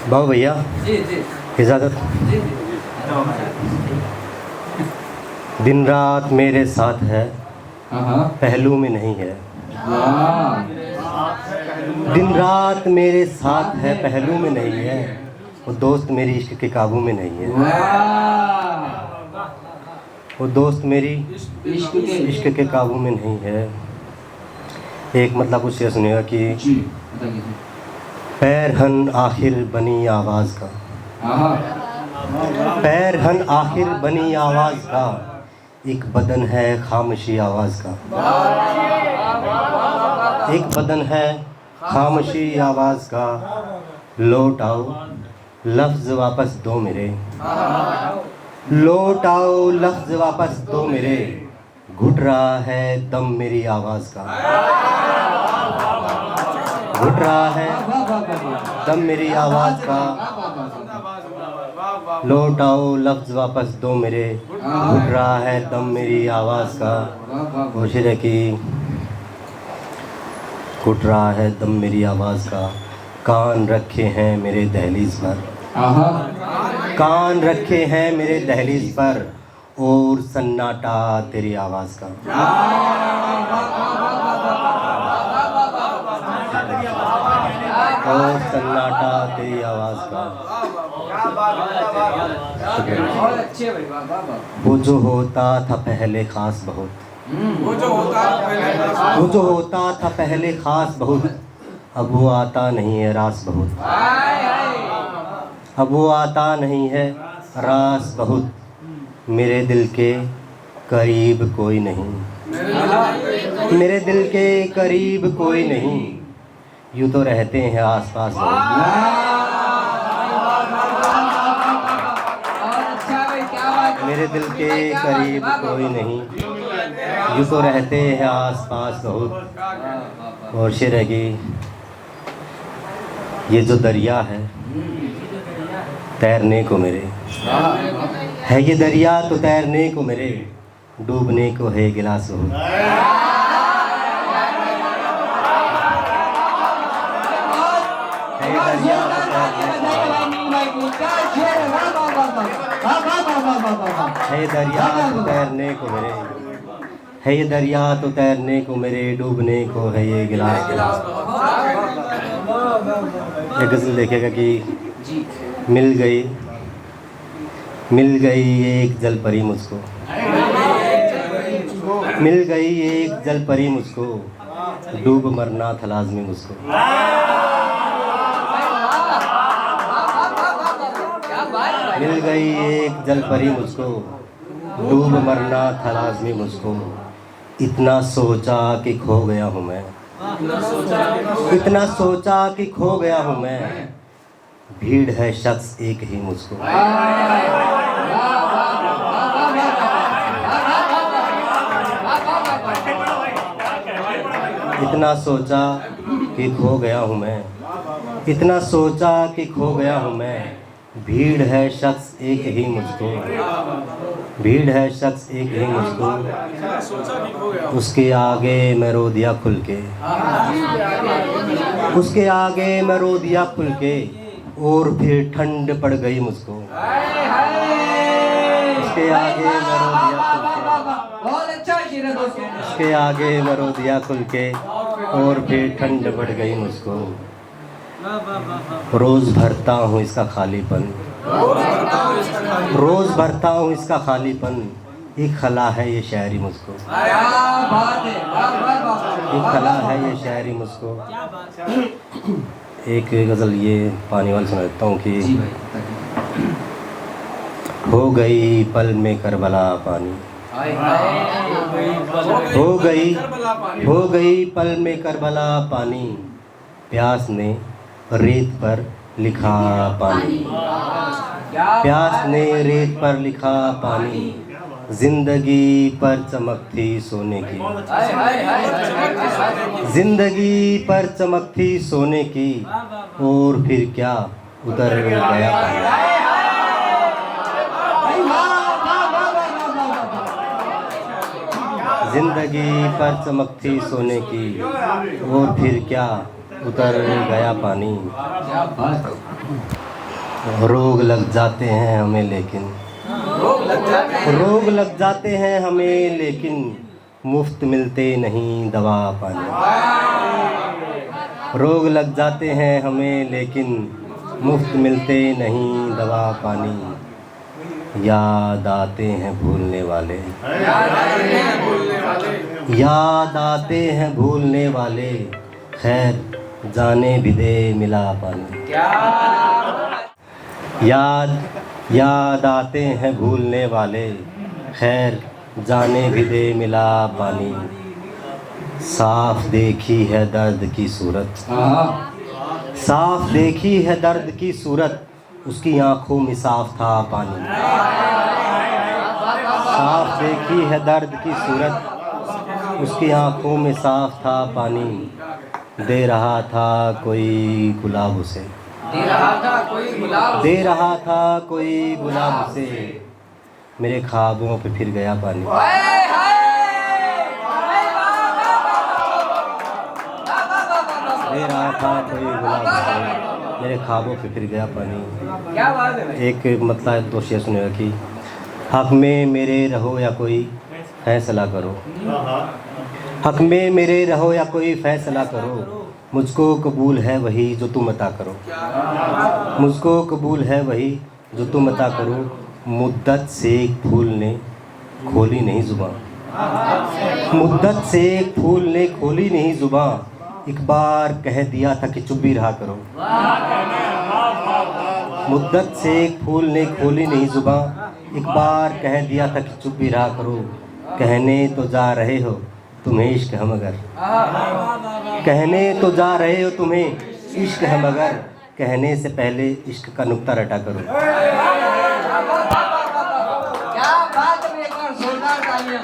बाबू भैया जी जी इजाज़त। जी जी। दिन रात मेरे साथ है, पहलू में नहीं है। दिन रात मेरे साथ है, पहलू में नहीं है। वो दोस्त मेरी इश्क के काबू में नहीं है। वो दोस्त मेरी इश्क के काबू में नहीं है। एक मतलब कुछ ये सुनिएगा कि पैर हन आखिर बनी आवाज़ का, पैर हन आखिर बनी आवाज़ का, एक बदन है खामोशी आवाज़ का। एक बदन है खामोशी आवाज़ का, लौट आओ लफ्ज़ वापस दो मेरे, लौट आओ लफ्ज़ वापस दो मेरे, घुट रहा है दम मेरी आवाज़ का, घुट रहा है दम मेरी आवाज़ का, लौट आओ लफ्ज़ वापस दो मेरे, घुट रहा है दम मेरी आवाज़ का। कोशिश है कि घुट रहा है दम मेरी आवाज़ का, कान रखे हैं मेरे दहलीज पर, कान रखे हैं मेरे दहलीज पर, और सन्नाटा तेरी आवाज़ का। और सन्नाटा तेरी आवाज़ का। वो जो होता था पहले ख़ास बहुत, वो जो होता था पहले ख़ास बहुत, अब वो आता नहीं है रास बहुत, अब वो आता नहीं है रास बहुत। मेरे दिल के करीब कोई नहीं, मेरे दिल के करीब कोई नहीं, यूँ तो रहते हैं आस पास बहुत। मेरे दिल के करीब कोई नहीं, यूँ तो रहते हैं आस पास बहुत। और शेर है कि ये जो दरिया है तैरने को मेरे, है ये दरिया तो तैरने को मेरे, डूबने को है गिलास हो। है दरिया तो तैरने को मेरे, है ये दरिया तो तैरने को मेरे, डूबने को है ये गिलास। एक गज़ल देखेगा कि मिल गई एक जल परी मुझको, मिल गई एक जल परी मुझको, डूब मरना था लाज़मी मुझको। मिल गई एक जल परी मुझको, डूब मरना था लाज़मी मुझको। इतना सोचा कि खो गया हूँ मैं, इतना सोचा कि खो गया हूँ मैं, भीड़ है शख्स एक ही मुझको। इतना सोचा कि खो गया हूँ मैं, इतना सोचा कि खो गया हूँ मैं, भीड़ है शख्स एक ही मुझको, भीड़ है शख्स एक ही मुझको। उसके आगे मैं रो दिया खुल के, उसके आगे मैं रो दिया खुल के, और फिर ठंड पड़ गई मुझको। उसके आगे मैं रो दिया खुल के, उसके आगे मैं रो दिया खुल के, और फिर ठंड पड़ गई मुझको। रोज़ भरता हूँ इसका खालीपन, रोज़ भरता हूँ इसका खालीपन, एक खला है ये शायरी मुझको, एक खला है ये शायरी मुझको। एक गज़ल ये पानी वाली सुना देता हूँ कि हो गई पल में करबला पानी, हो गई पल में करबला पानी, प्यास ने रेत पर लिखा पानी, प्यास ने रेत पर लिखा पानी, जिंदगी पर चमक थी सोने की, जिंदगी पर चमक थी सोने की, और फिर क्या उतर गया पानी। जिंदगी पर चमक थी सोने की, और फिर क्या उतर गया पानी। रोग लग जाते हैं हमें लेकिन रोग लग जाते हैं हमें लेकिन मुफ्त मिलते नहीं दवा पानी। रोग लग जाते हैं हमें लेकिन मुफ्त मिलते नहीं दवा पानी। याद आते हैं भूलने वाले, याद आते हैं भूलने वाले, खैर जाने भी दे मिला पानी। याद आते हैं भूलने वाले, खैर जाने भी दे मिला पानी। साफ देखी है दर्द की सूरत, साफ देखी है दर्द की सूरत, उसकी आंखों में साफ था पानी। साफ देखी है दर्द की सूरत, उसकी आंखों में साफ था पानी। दे रहा था कोई गुलाब उसे, दे रहा था कोई गुलाब उसे, मेरे ख्वाबों पे फिर गया पानी। दे रहा था कोई गुलाब उसे, मेरे ख्वाबों पे फिर गया पानी। क्या बात है। एक मतलब तो शेर सुनेगा कि हक में मेरे रहो या कोई फैसला करो, हक में मेरे रहो या कोई फैसला करो, मुझको कबूल है वही जो तुम अता करो, मुझको कबूल है वही जो तुम अता करो। मुद्दत से एक फूल ने खोली नहीं जुबां, मुद्दत से एक फूल ने खोली नहीं जुबां, एक बार कह दिया था कि चुप भी रहा करो। मुद्दत से एक फूल ने खोली नहीं जुबां, एक बार कह दिया था कि चुप भी रहा करो। कहने तो जा रहे हो तुम्हें इश्क है मगर, कहने तो जा रहे हो तुम्हें इश्क है मगर, कहने से पहले इश्क का नुक्ता रटा करो। क्या बात है, एक बार जोरदार तालियां।